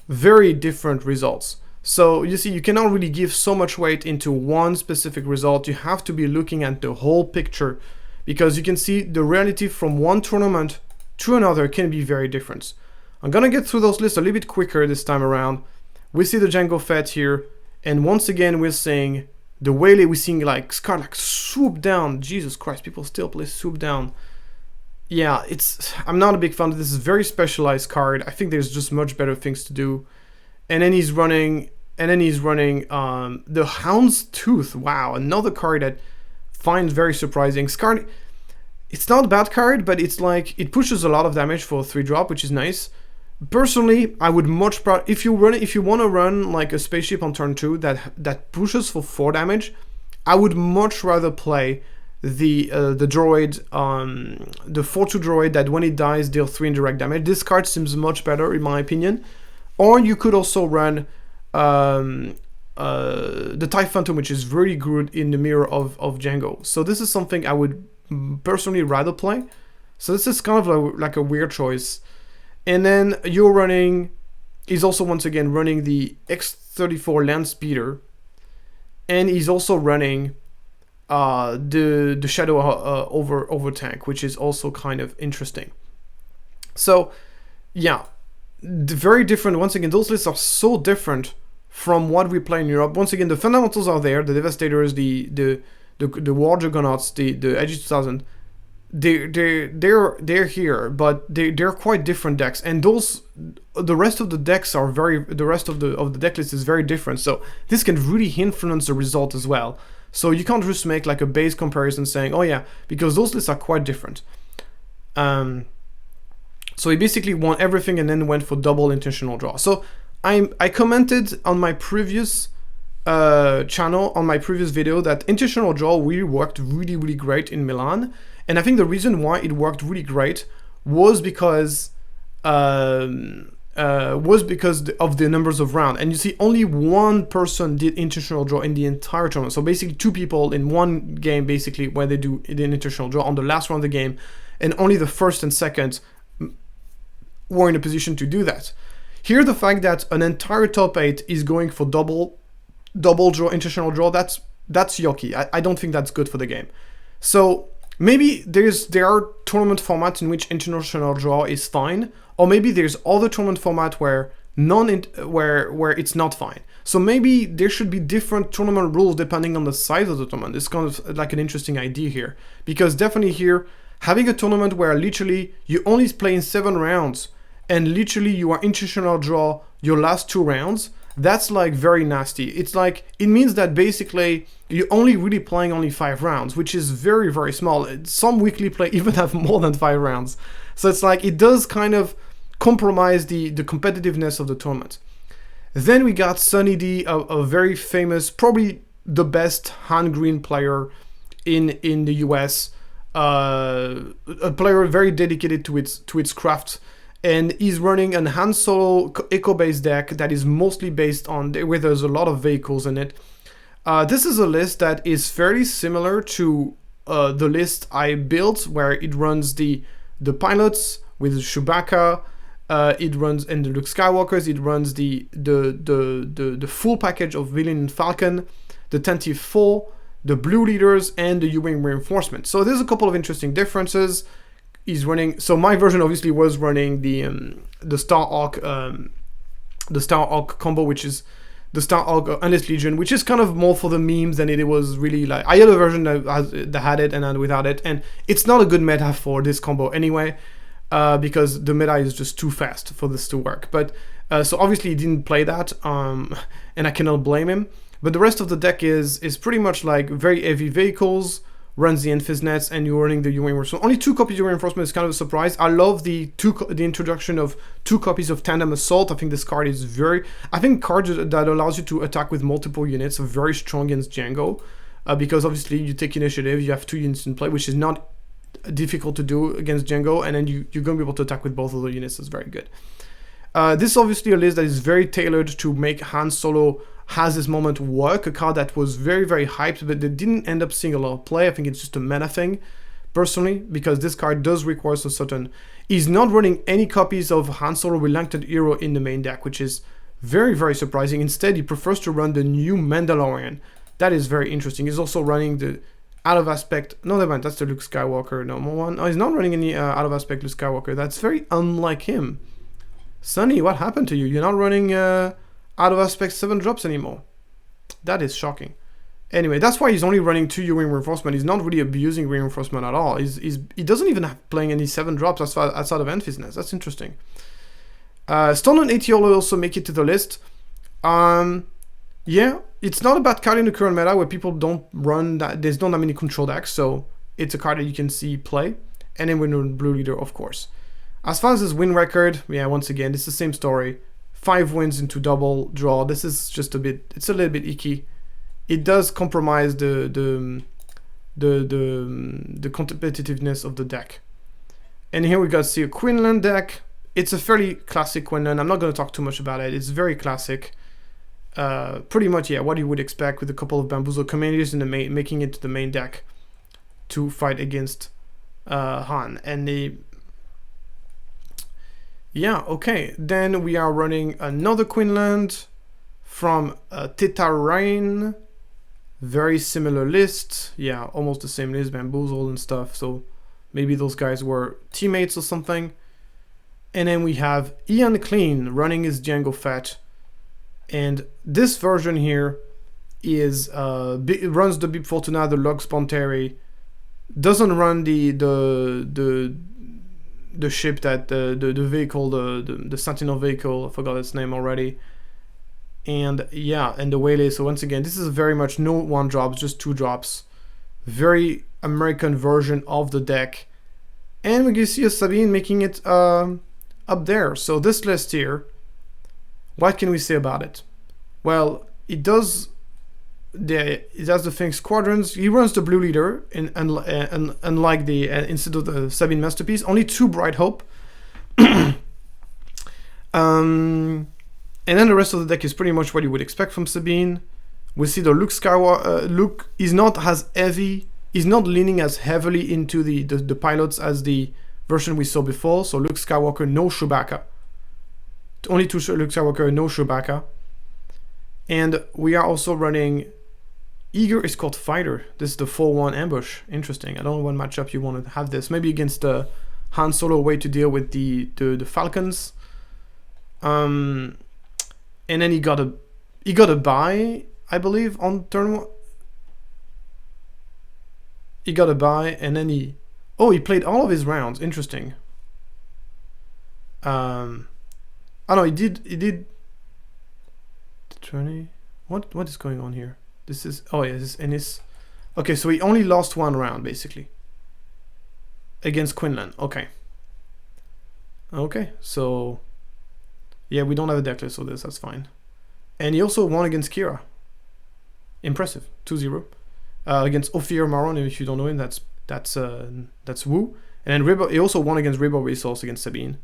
very different results. So you see, you cannot really give so much weight into one specific result. You have to be looking at the whole picture, because you can see the reality from one tournament to another can be very different. I'm gonna get through those lists a little bit quicker this time around. We see the Jango Fett here, and once again we're seeing the Waylay. We're seeing like Scar like swoop down. Jesus Christ, people still play swoop down. Yeah, I'm not a big fan of this. Is a very specialized card. I think there's just much better things to do. And then he's running the Hound's Tooth. Wow, another card that finds very surprising. Scar, it's not a bad card, but it's like it pushes a lot of damage for a 3-drop, which is nice. Personally, I would much if you want to run like a spaceship on turn 2 that pushes for 4 damage, I would much rather play the droid, the 4/2 droid that when it dies deals 3 indirect damage. This card seems much better in my opinion. Or you could also run the TIE Phantom, which is very good in the mirror of Jango. So this is something I would personally rather play. So this is kind of like a weird choice. And then you're running, he's also once again running the X34 land speeder, and he's also running the Shadow over tank, which is also kind of interesting. So yeah, very different. Once again, those lists are so different from what we play in Europe. Once again, the fundamentals are there: the Devastators, the War Juggernauts, the AG2000. They're here, but they're quite different decks, and the rest of the decks are the rest of the deck list is very different. So this can really influence the result as well. So you can't just make like a base comparison saying, oh yeah, because those lists are quite different. So he basically won everything and then went for double intentional draw. So I commented on my previous channel, on my previous video, that intentional draw really worked really great in Milan. And I think the reason why it worked really great was because of the numbers of rounds. And you see, only one person did intentional draw in the entire tournament. So basically 2 people in one game, basically, where they do the intentional draw on the last round of the game, and only the first and second were in a position to do that. Here, the fact that an entire top 8 is going for double draw, intentional draw, that's yucky. I don't think that's good for the game. So maybe there are tournament formats in which international draw is fine, or maybe there's other tournament format where where it's not fine. So maybe there should be different tournament rules depending on the size of the tournament. It's kind of like an interesting idea here, because definitely here, having a tournament where literally you only play in 7 rounds and literally you are intentional draw your last 2 rounds, that's like very nasty. It's like, it means that basically you're only really playing only 5 rounds, which is very small. Some weekly play even have more than 5 rounds. So it's like, it does kind of compromise the competitiveness of the tournament. Then we got Sunny D, a very famous, probably the best hand green player in the US, a player very dedicated to its craft. And he's running an Han Solo eco-based deck that is mostly based on, where there's a lot of vehicles in it. This is a list that is fairly similar to the list I built, where it runs the pilots with Chewbacca, it runs, and the Luke Skywalkers, it runs the full package of Villain and Falcon, the Tentive 4, the Blue Leaders, and the U-Wing Reinforcement. So there's a couple of interesting differences. He's running, so my version obviously was running the Star Hawk combo, which is the Star Hawk Endless Legion, which is kind of more for the memes than it was really like. I had a version that had it and had without it, and it's not a good meta for this combo anyway, because the meta is just too fast for this to work. But so obviously he didn't play that, and I cannot blame him. But the rest of the deck is pretty much like very heavy vehicles, runs the Enfys Nets, and you're running the U-Wing Reinforcement. Only 2 copies of Reinforcement is kind of a surprise. I love the introduction of 2 copies of Tandem Assault. I think this card is cards that allows you to attack with multiple units are very strong against Jango, because obviously you take initiative, you have 2 units in play, which is not difficult to do against Jango, and then you're going to be able to attack with both of the units. That's very good. This is obviously a list that is very tailored to make Han Solo Has This Moment work, a card that was very hyped, but they didn't end up seeing a lot of play. I think it's just a meta thing, personally, because this card does require a certain... He's not running any copies of Han Solo Reluctant Hero in the main deck, which is very surprising. Instead, he prefers to run the new Mandalorian. That is very interesting. He's also running the Out of Aspect... No, that's the Luke Skywalker number 1. Oh, he's not running any Out of Aspect Luke Skywalker. That's very unlike him. Sonny, what happened to you? You're not running... Out of Aspect 7 drops anymore. That is shocking. Anyway, that's why he's only running 2 U-Wing Reinforcement. He's not really abusing Reinforcement at all. He doesn't even have playing any 7 drops outside of Enfys Nest. That's interesting. Stolen ATL will also make it to the list. Yeah, it's not a bad card in the current meta where people don't run that. There's not that many control decks, so it's a card that you can see play. And then we know Blue Leader, of course. As far as his win record, yeah, once again, it's the same story. 5 wins into double draw. This is just it's a little bit icky. It does compromise the competitiveness of the deck. And here we got see a Quinlan deck. It's a fairly classic Quinlan. I'm not going to talk too much about it. It's very classic. Pretty much, yeah, what you would expect, with a couple of Bamboozle Commanders in the making it to the main deck to fight against Han. And yeah, okay. Then we are running another Quinlan from Tetarain. Very similar list. Yeah, almost the same list, Bamboozled and stuff. So maybe those guys were teammates or something. And then we have Ian Clean running his Jango Fett. And this version here is it runs the Bib Fortuna, the Log Spontary. Doesn't run the ship that the vehicle, the Sentinel vehicle. I forgot its name already. And yeah, and the Waylay. So once again, this is very much no one drops, just two drops. Very American version of the deck. And we can see a Sabine making it up there. So this list here, what can we say about it? Well, it does the thing squadrons. He runs the blue leader, and unlike the instead of the Sabine Masterpiece, only 2 Bright Hope. And then the rest of the deck is pretty much what you would expect from Sabine. We see the Luke Skywalker. Luke is not as heavy. He's not leaning as heavily into the pilots as the version we saw before. So Luke Skywalker, no Chewbacca. Only 2 Luke Skywalker, no Chewbacca. And we are also running Eager Escort Fighter. This is the 4-1 ambush. Interesting. I don't know what matchup you want to have this. Maybe against the Han Solo way to deal with the Falcons. And then he got a buy, I believe, on turn 1. He got a buy, and then he played all of his rounds. Interesting. Oh no, he did 20. What is going on here? This is okay, so he only lost 1 round basically against Quinlan. Okay, so yeah, we don't have a deck list, so that's fine. And he also won against Kira. Impressive, 2-0 against Ophir Maron. If you don't know him, that's Wu. And then he also won against Rebel Resource against Sabine.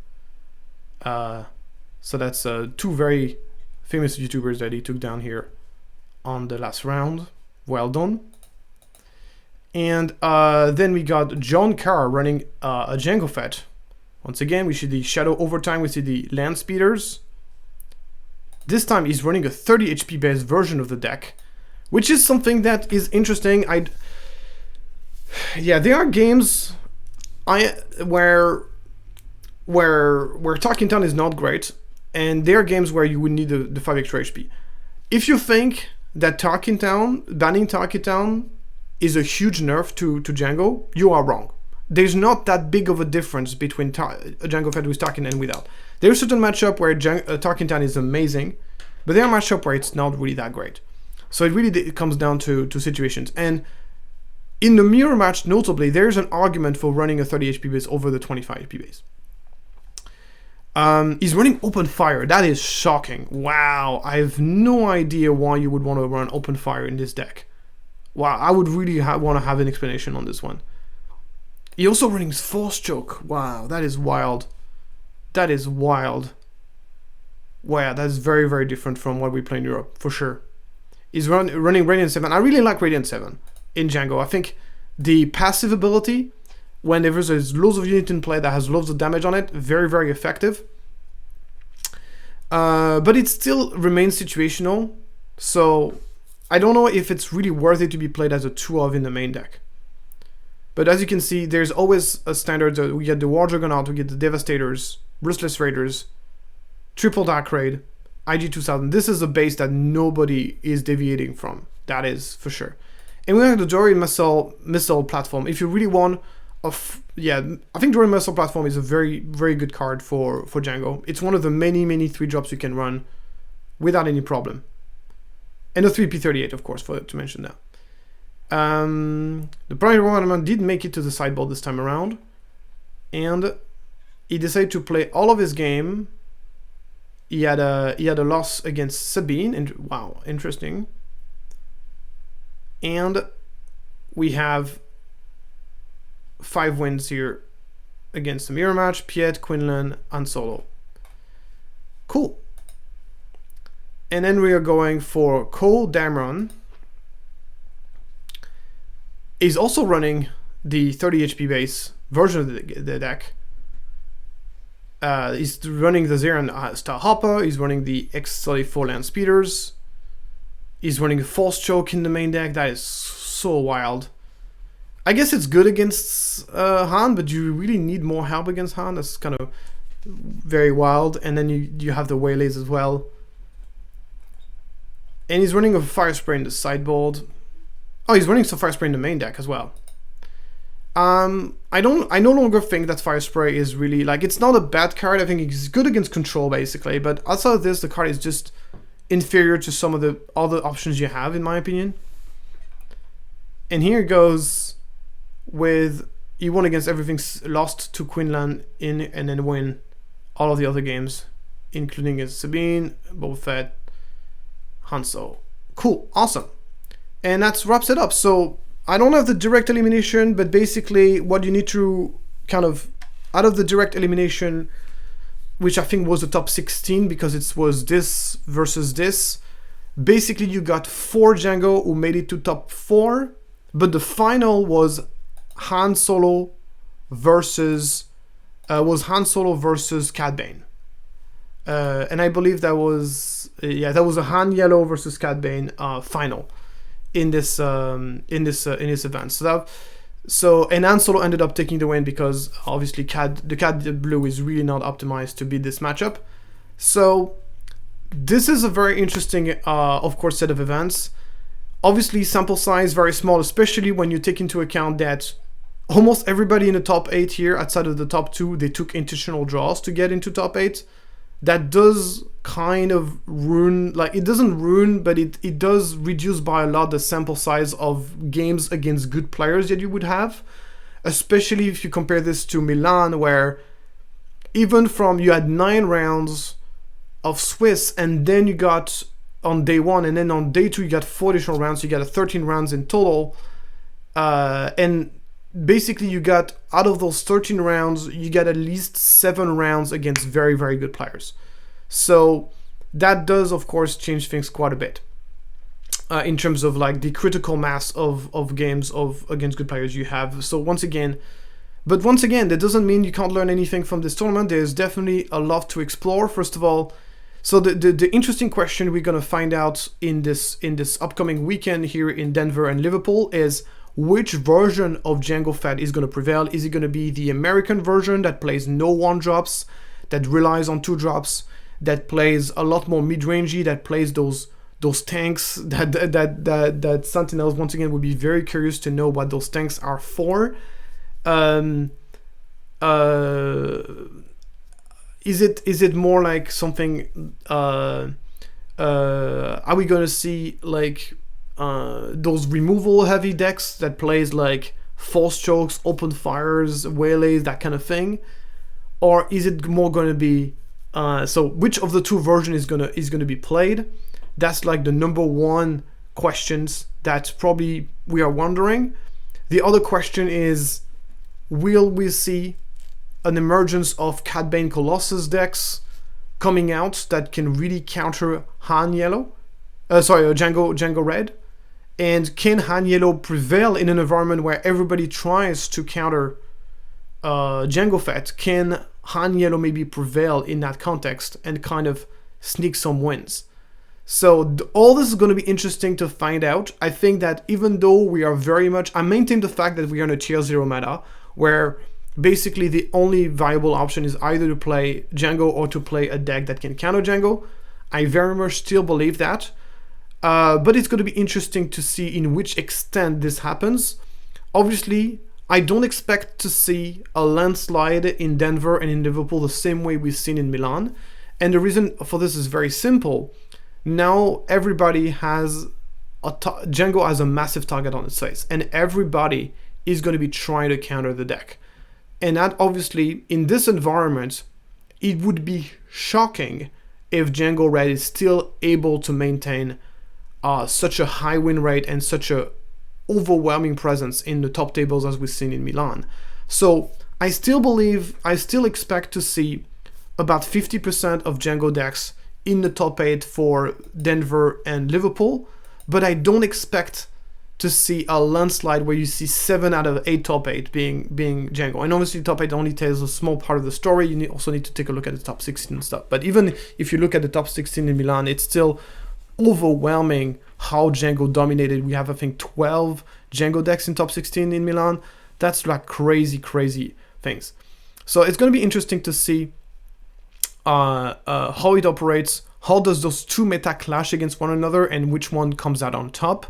So that's 2 very famous YouTubers that he took down here on the last round. Well done. And then we got John Carr running a Jango Fett. Once again, we see the Shadow Overtime, we see the Land Speeders. This time he's running a 30 HP based version of the deck, which is something that is interesting. Yeah, there are games where Talking Town is not great, and there are games where you would need the 5 extra HP. If you think that banning Talking Town is a huge nerf to Jango, you are wrong. There's not that big of a difference between Jango Fett with Tarkin and without. There's certain matchup where Tarkin Town is amazing, but there are matchup where it's not really that great. So it comes down to situations. And in the mirror match, notably, there's an argument for running a 30 HP base over the 25 HP base. He's running Open Fire. That is shocking. Wow, I have no idea why you would want to run Open Fire in this deck. Wow, I would really want to have an explanation on this one. He also running Force Choke. Wow, that is wild. That is wild. Wow, that's very, very different from what we play in Europe, for sure. He's running Radiant 7. I really like Radiant 7 in Jango. I think the passive ability, whenever there's loads of units in play that has loads of damage on it, very, very effective. But it still remains situational. So I don't know if it's really worth it to be played as a 2-of in the main deck. But as you can see, there's always a standard. We get the War Juggernaut, we get the Devastators, Ruthless Raiders, Triple Dark Raid, IG-2000. This is a base that nobody is deviating from. That is for sure. And we have the Dory Missile platform. If you really want, I think Dory Missile platform is a very, very good card for Jango. It's one of the many, many 3-drops you can run without any problem. And the 3P38, of course, to mention that. The Prime Roman did make it to the sideboard this time around, and he decided to play all of his game. He had a loss against Sabine, and wow, interesting. And we have 5 wins here against the mirror match: Piet, Quinlan, and Solo. Cool. And then we are going for Cole Dameron. He's also running the 30 HP base version of the deck. He's running the Zeran Star Hopper, he's running the X34 Land Speeders, he's running a Force Choke in the main deck. That is so wild. I guess it's good against Han, but you really need more help against Han. That's kind of very wild. And then you have the Waylays as well. And he's running a Fire Spray in the sideboard. Oh, he's running some Fire Spray in the main deck as well. I no longer think that Fire Spray is really, like, it's not a bad card. I think it's good against control, basically. But outside of this, the card is just inferior to some of the other options you have, in my opinion. And here it goes with, he won against everything, lost to Quinlan in, and then win all of the other games, including against Sabine, Boba Fett, Hanso. Cool, awesome. And that wraps it up. So I don't have the direct elimination, but basically what you need to kind of, out of the direct elimination, which I think was the top 16 because it was this versus this, basically you got 4 Jango who made it to top 4, but the final was Han Solo versus Cad Bane. And I believe that was a Han Yellow versus Cad Bane final in this event. So and Han Solo ended up taking the win because obviously the Cad Blue is really not optimized to beat this matchup. So this is a very interesting, of course, set of events. Obviously, sample size very small, especially when you take into account that almost everybody in the top 8 here, outside of the top 2, they took intentional draws to get into top 8. That does kind of ruin, like, it doesn't ruin, but it does reduce by a lot the sample size of games against good players that you would have, especially if you compare this to Milan, where even from, you had 9 rounds of Swiss, and then you got on day 1, and then on day 2 you got 4 additional rounds, so you got 13 rounds in total, and basically you got, out of those 13 rounds, you got at least 7 rounds against very, very good players. So that does, of course, change things quite a bit in terms of like the critical mass of games against good players you have. So once again, that doesn't mean you can't learn anything from this tournament. There's definitely a lot to explore. First of all, so the interesting question we're gonna find out in this upcoming weekend here in Denver and Liverpool is, which version of Jango Fett is going to prevail? Is it going to be the American version that plays no 1-drops, that relies on 2-drops, that plays a lot more mid-rangey, that plays those tanks that Sentinels, once again, would be very curious to know what those tanks are for. Is it more like something, are we going to see like those removal heavy decks that plays like Force Chokes, Open Fires, Waylays, that kind of thing? Or is it more going to be, so which of the 2 versions is gonna be played? That's like the number 1 questions that probably we are wondering. The other question is, will we see an emergence of Cad Bane Colossus decks coming out that can really counter Han Yellow? Jango Red? And can Han Yellow prevail in an environment where everybody tries to counter Jango Fett? Can Han Yellow maybe prevail in that context and kind of sneak some wins? So all this is going to be interesting to find out. I think that even though we are very much, I maintain the fact that we are in a tier 0 meta, where basically the only viable option is either to play Jango or to play a deck that can counter Jango. I very much still believe that. But it's going to be interesting to see in which extent this happens. Obviously, I don't expect to see a landslide in Denver and in Liverpool the same way we've seen in Milan. And the reason for this is very simple. Now everybody has Jango has a massive target on its face, and everybody is going to be trying to counter the deck. And that obviously, in this environment, it would be shocking if Jango Red is still able to maintain such a high win rate and such a overwhelming presence in the top tables as we've seen in Milan. So I still expect to see about 50% of Jango decks in the top 8 for Denver and Liverpool, but I don't expect to see a landslide where you see 7 out of 8 top 8 being Jango. And obviously top 8 only tells a small part of the story. You also need to take a look at the top 16 and stuff. But even if you look at the top 16 in Milan, it's still overwhelming how Jango dominated. We have, I think, 12 Jango decks in top 16 in Milan. That's like crazy things. So it's going to be interesting to see how it operates. How does those two meta clash against one another and which one comes out on top?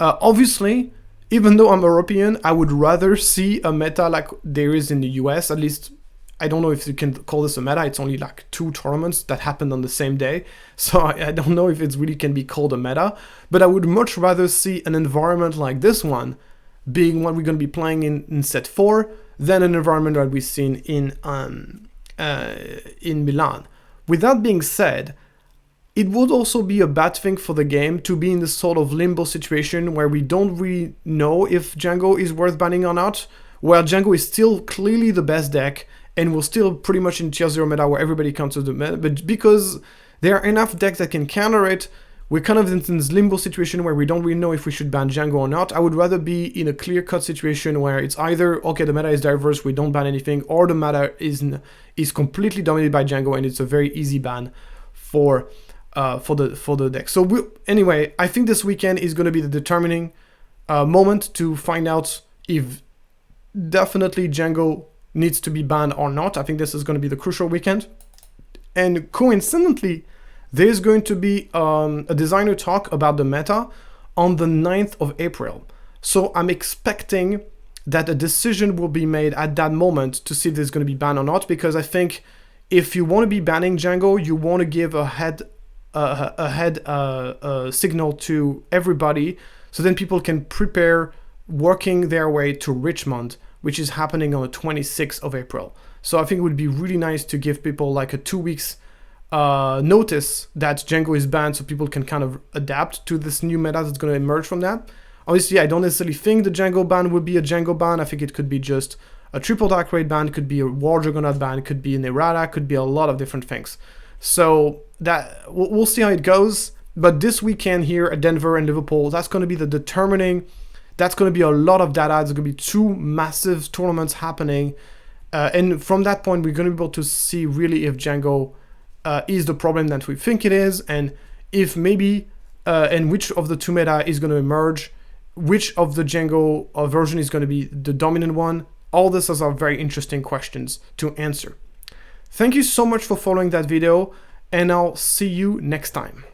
Obviously, even though I'm European, I would rather see a meta like there is in the US. At least, I don't know if you can call this a meta. It's only like 2 tournaments that happened on the same day. So I don't know if it really can be called a meta. But I would much rather see an environment like this one being what we're going to be playing in set 4 than an environment that we've seen in Milan. With that being said, it would also be a bad thing for the game to be in this sort of limbo situation where we don't really know if Jango is worth banning or not, where Jango is still clearly the best deck and we're still pretty much in tier 0 meta where everybody counters the meta, but because there are enough decks that can counter it, we're kind of in this limbo situation where we don't really know if we should ban Jango or not. I would rather be in a clear-cut situation where it's either, okay, the meta is diverse, we don't ban anything, or the meta is completely dominated by Jango and it's a very easy ban for the deck. So anyway, I think this weekend is going to be the determining moment to find out if definitely Jango needs to be banned or not. I think this is going to be the crucial weekend. And coincidentally, there's going to be a designer talk about the meta on the 9th of April. So I'm expecting that a decision will be made at that moment to see if there's going to be banned or not, because I think if you want to be banning Jango, you want to give a head signal to everybody, so then people can prepare working their way to Richmond, which is happening on the 26th of April. So I think it would be really nice to give people like a 2 weeks notice that Jango is banned, so people can kind of adapt to this new meta that's going to emerge from that. Obviously, I don't necessarily think the Jango ban would be a Jango ban. I think it could be just a triple dark raid ban, could be a War Juggernaut ban, could be an errata, could be a lot of different things. So that we'll see how it goes. But this weekend here at Denver and Liverpool, that's going to be the determining. That's going to be a lot of data. There's going to be 2 massive tournaments happening. And from that point, we're going to be able to see really if Jango is the problem that we think it is, and if maybe, and which of the 2 meta is going to emerge, which of the Jango version is going to be the dominant one. All this are very interesting questions to answer. Thank you so much for following that video, and I'll see you next time.